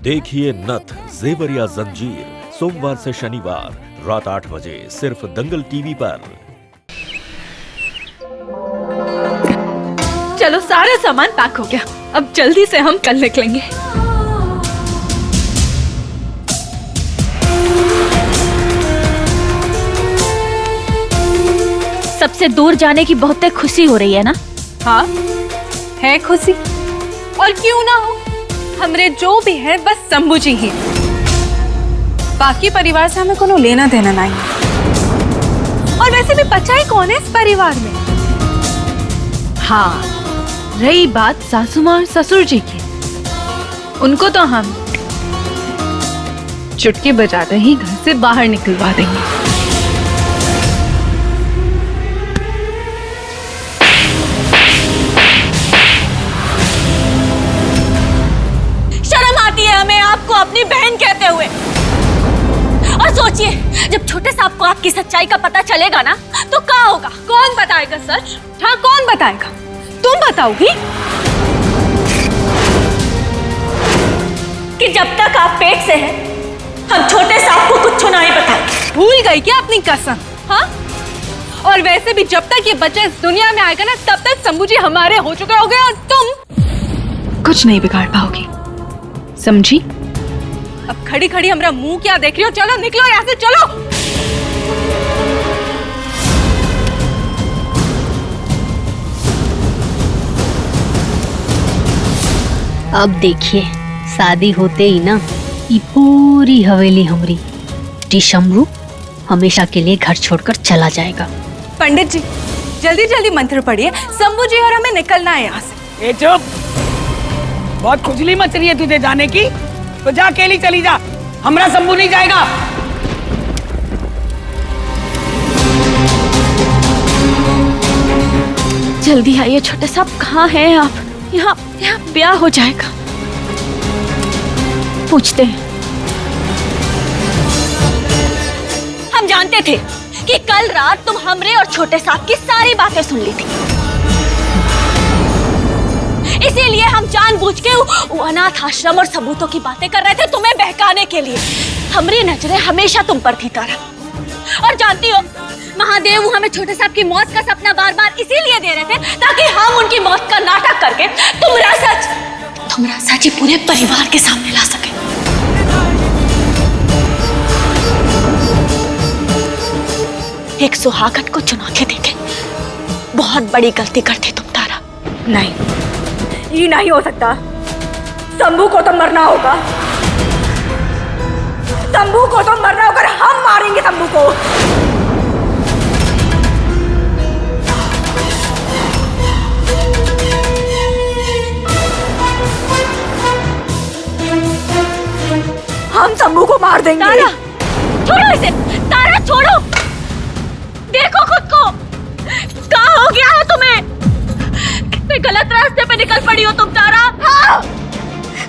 देखिए नथ जेवर या जंजीर सोमवार से शनिवार रात 8 बजे सिर्फ दंगल टीवी पर। चलो सारा सामान पैक हो गया, अब जल्दी से हम कल निकलेंगे। सबसे दूर जाने की बहुत खुशी हो रही है ना? हाँ है खुशी, और क्यों ना हो। हमरे जो भी है बस शंभू जी ही, बाकी परिवार से हमें कोनो लेना देना नहीं। और वैसे भी बच्चा ही कौन है इस परिवार में। हाँ, रही बात सासू माँ और ससुर जी की, उनको तो हम चुटकी बजाते ही घर से बाहर निकलवा देंगे। शर्म आती है हमें आपको अपनी बहन कहते हुए। और सोचिए, जब छोटे साहब को आपकी सच्चाई का पता चलेगा ना, तो क्या होगा? कौन बताएगा सच? हाँ कौन बताएगा? तुम बताओगी? कि जब तक आप पेट से हैं, हम छोटे साहब को कुछ नहीं बताएंगे। भूल गई क्या अपनी कसम? हाँ, और वैसे भी जब तक ये बच्चा इस दुनिया में आएगा ना, तब तक शंभू जी हमारे हो चुके होंगे और तुम कुछ नहीं बिगाड़ पाओगी, समझी? अब खड़ी खड़ी हमारा मुंह क्या देख रही हो? चलो निकलो यहाँ से, चलो। अब देखिए शादी होते ही ना ये पूरी हवेली हमारी शंभू हमेशा के लिए घर छोड़कर चला जाएगा। पंडित जी जल्दी जल्दी मंत्र पढ़िए, शंभू जी और हमें निकलना है यहाँ से। ए चुप, बहुत खुजली मच रही है तुझे जाने की, तो जा अकेली चली जा, हमरा शंभू नहीं जाएगा। जल्दी आइए छोटे साहब, कहाँ हैं आप? यहाँ ब्याह हो जाएगा, पूछते हैं। हम जानते थे कि कल रात तुम हमरे और छोटे साहब की सारी बातें सुन ली थी, इसीलिए हम जानबूझ के वो अनाथ आश्रम और सबूतों की बातें कर रहे थे तुम्हें बहकाने के लिए। हमारी नजरें हमेशा तुम पर थी तारा, और जानती हो महादेव हमें छोटे साहब की मौत का सपना बार बार इसीलिए दे रहे थे ताकि हम उनकी मौत का नाटक करके तुम्हारा सच ही पूरे परिवार के सामने ला सके। एक सुहागन को चुनौती देके बहुत बड़ी गलती करते तुम तारा। नहीं, ये नहीं हो सकता। शंभू को तो मरना होगा, शंभू को तो मरना होगा, हम मारेंगे शंभू को। हम शंभू को मार देंगे। तारा छोड़ो इसे, तारा छोड़ो, देखो खुद को, क्या हो गया है तुम्हें? कितने गलत रास्ते पे निकल पड़ी हो तुम तारा। हाँ,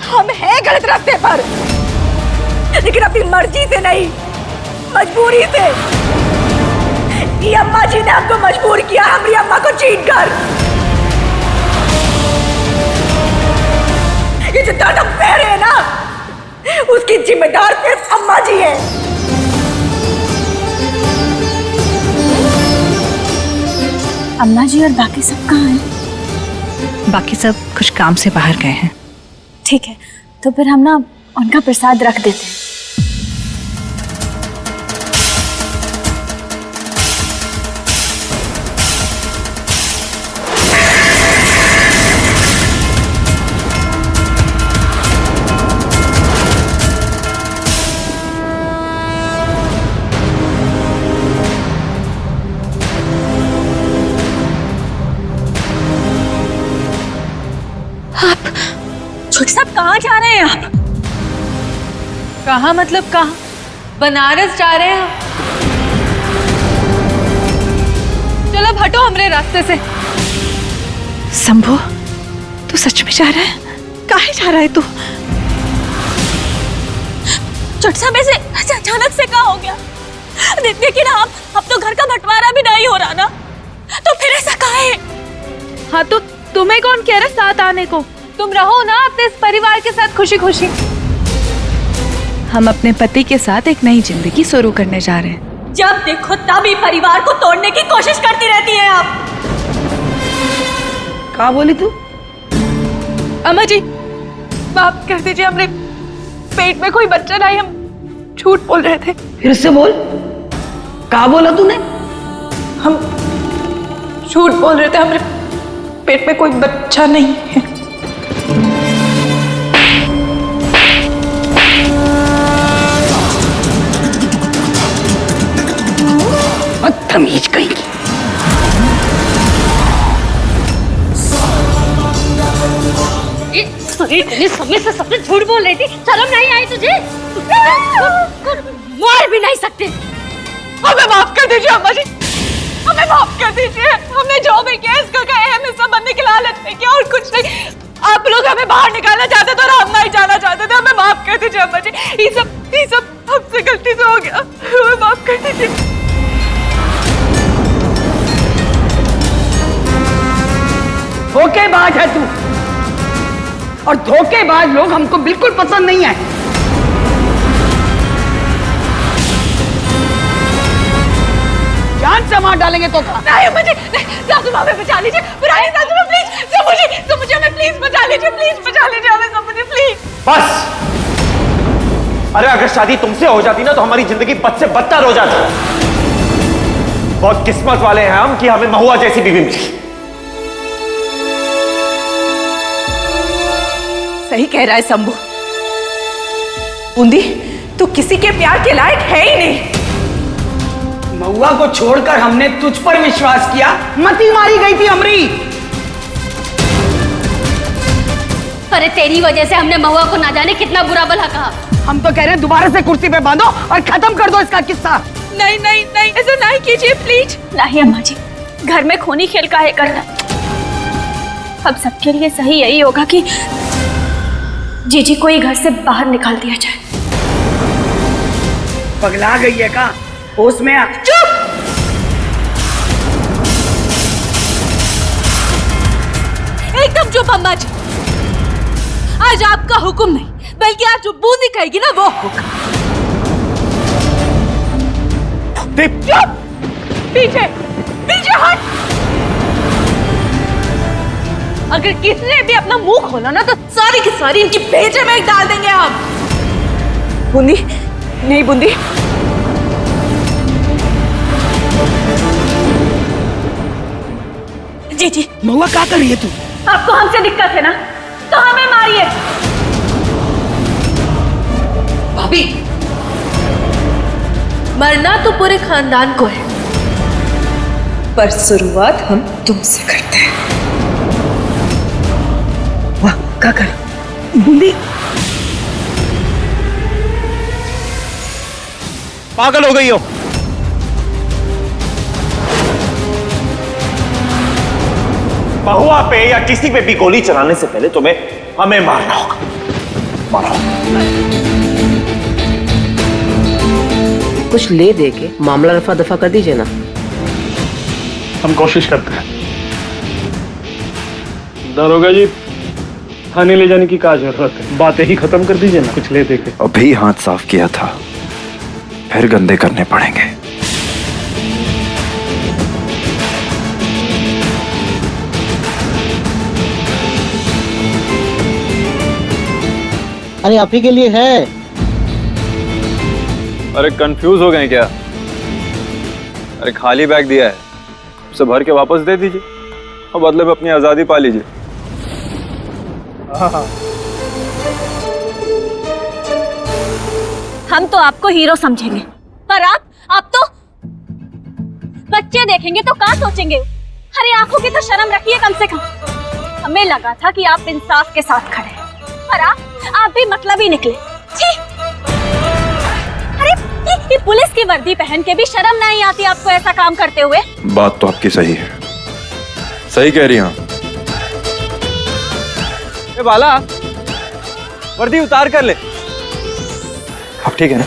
हम हैं गलत रास्ते पर, लेकिन अपनी मर्जी से नहीं, मजबूरी से। ये अम्मा जी ने हमको मजबूर किया, हमारी अम्मा को छीन कर। ये जो दर्द हम सह रहे हैं ना, उसकी जिम्मेदार सिर्फ अम्मा जी है। अम्मा जी और बाकी सब कहाँ हैं? बाकी सब कुछ काम से बाहर गए हैं। ठीक है, तो फिर हम ना उनका प्रसाद रख देते हैं। छोटे साहब कहाँ जा रहे हैं आप? कहाँ मतलब कहाँ? बनारस जा रहे हैं। चलो अब हटो हमरे रास्ते से। शंभू, तू सच में जा रहा है? काहे जा रहा है तू? छोटे साहब ऐसे अचानक से क्या हो गया? लेकिन अब तो घर का बंटवारा भी नहीं हो रहा ना, तो फिर ऐसा काहे? हाँ तो तुम्हें कौन कह रहा साथ आने को? तुम रहो ना अपने इस परिवार के साथ खुशी खुशी। हम अपने पति के साथ एक नई जिंदगी शुरू करने जा रहे हैं। जब देखो तभी परिवार को तोड़ने की कोशिश करती रहती है आप। कहा बोली तू? अम्मा जी माफ कर दीजिए, हमने पेट में कोई बच्चा नहीं, हम झूठ बोल रहे थे। फिर से बोल, कहा बोला तूने? हम झूठ बोल रहे थे, हमारे पेट में कोई बच्चा नहीं है। बदतमीज कहीं की। इतने समय से सबसे झूठ बोल रही थी, शर्म नहीं आई तुझे? मार भी नहीं सकते। हमें माफ कर दीजिए अम्मा जी, हमें माफ कर दीजिए। हमने जो भी किया इसका क्या है, हमें सब बनने की लालच में किया और कुछ नहीं। आप लोग हमें बाहर निकालना चाहते थे और हम नहीं जाना चाहते थे। हमें माफ कर दीजिए अम्मा जी, ये सब हमसे गलती से हो गया, हमें माफ कर दीजिए। धोखेबाज है तू, और धोखेबाज लोग हमको बिल्कुल पसंद नहीं है। जान से मार डालेंगे तो का। नहीं अम्मा जी, सासू माँ, हमें बचा लीजिए। पुरानी सासू माँ प्लीज, मुझे हमें प्लीज बचा लीजिए, हमें सब मुझे प्लीज। बस। अरे अगर शादी तुमसे हो जाती ना तो हमारी जिंदगी बद से बदतर हो जाती। बहुत किस्मत वाले हैं हम कि हमें महुआ जैसी बीवी मिली। सही कह रहा है शंभू, बूंदी तू किसी के प्यार के लायक है ही नहीं। महुआ को छोड़कर हमने तुझ पर विश्वास किया, मती मारी गई थी हमरी। अरे तेरी वजह से हमने महुआ को ना जाने कितना बुरा भला कहा। हम तो कह रहे हैं दोबारा से कुर्सी पे बांधो और खत्म कर दो इसका किस्सा। नहीं नहीं नहीं, ऐसा नहीं कीजिए प्लीज। नहीं अम्मा जी, घर में खूनी खेल का है करना। अब सबके लिए सही यही होगा कि जीजी को ही घर से बाहर निकाल दिया जाए। पगला गई है का? होश में आ। चुप! एकदम चुप अम्मा जी। आज आपका हुक्म नहीं, बल्कि आज जो बूंदी कहेगी ना वो होगा। चुप! पीछे पीछे हट। अगर किसी ने भी अपना मुंह खोला ना तो सारी की सारी इनकी भेजे में डाल देंगे हम। बूंदी नहीं, बूंदी जीजी, महुआ क्या कर रही है तू? आपको हमसे दिक्कत है ना, तो हमें मारिए। भाभी, मरना तो पूरे खानदान को है, पर शुरुआत हम तुमसे करते हैं। वाह, क्या कर बूंदी पागल हो गई हो। महुआ पे या किसी पे भी गोली चलाने से पहले तुम्हें हमें मारना होगा। मारो। कुछ ले दे के मामला रफा दफा कर दीजिए ना। हम कोशिश करते हैं। दारोगा जी, थाने ले जाने की क्या जरूरत है? बातें ही खत्म कर दीजिए ना, कुछ ले दे के। अभी हाथ साफ किया था, फिर गंदे करने पड़ेंगे। अरे आप ही के लिए है। अरे कंफ्यूज हो गए क्या? अरे खाली बैग दिया है, उसे भर के वापस दे दीजिए और बदले में अपनी आजादी पा लीजिए। हम तो आपको हीरो समझेंगे, पर आप तो बच्चे देखेंगे तो क्या सोचेंगे? अरे आंखों की तो शर्म रखिए कम से कम। हमें लगा था कि आप इंसाफ के साथ खड़े हैं, पर आप भी मतलबी निकले। छी! अरे ये पुलिस की वर्दी पहन के भी शर्म नहीं आती आपको ऐसा काम करते हुए? बात तो आपकी सही है, सही कह रही हैं। ए बाला, वर्दी उतार कर ले। अब ठीक है ना?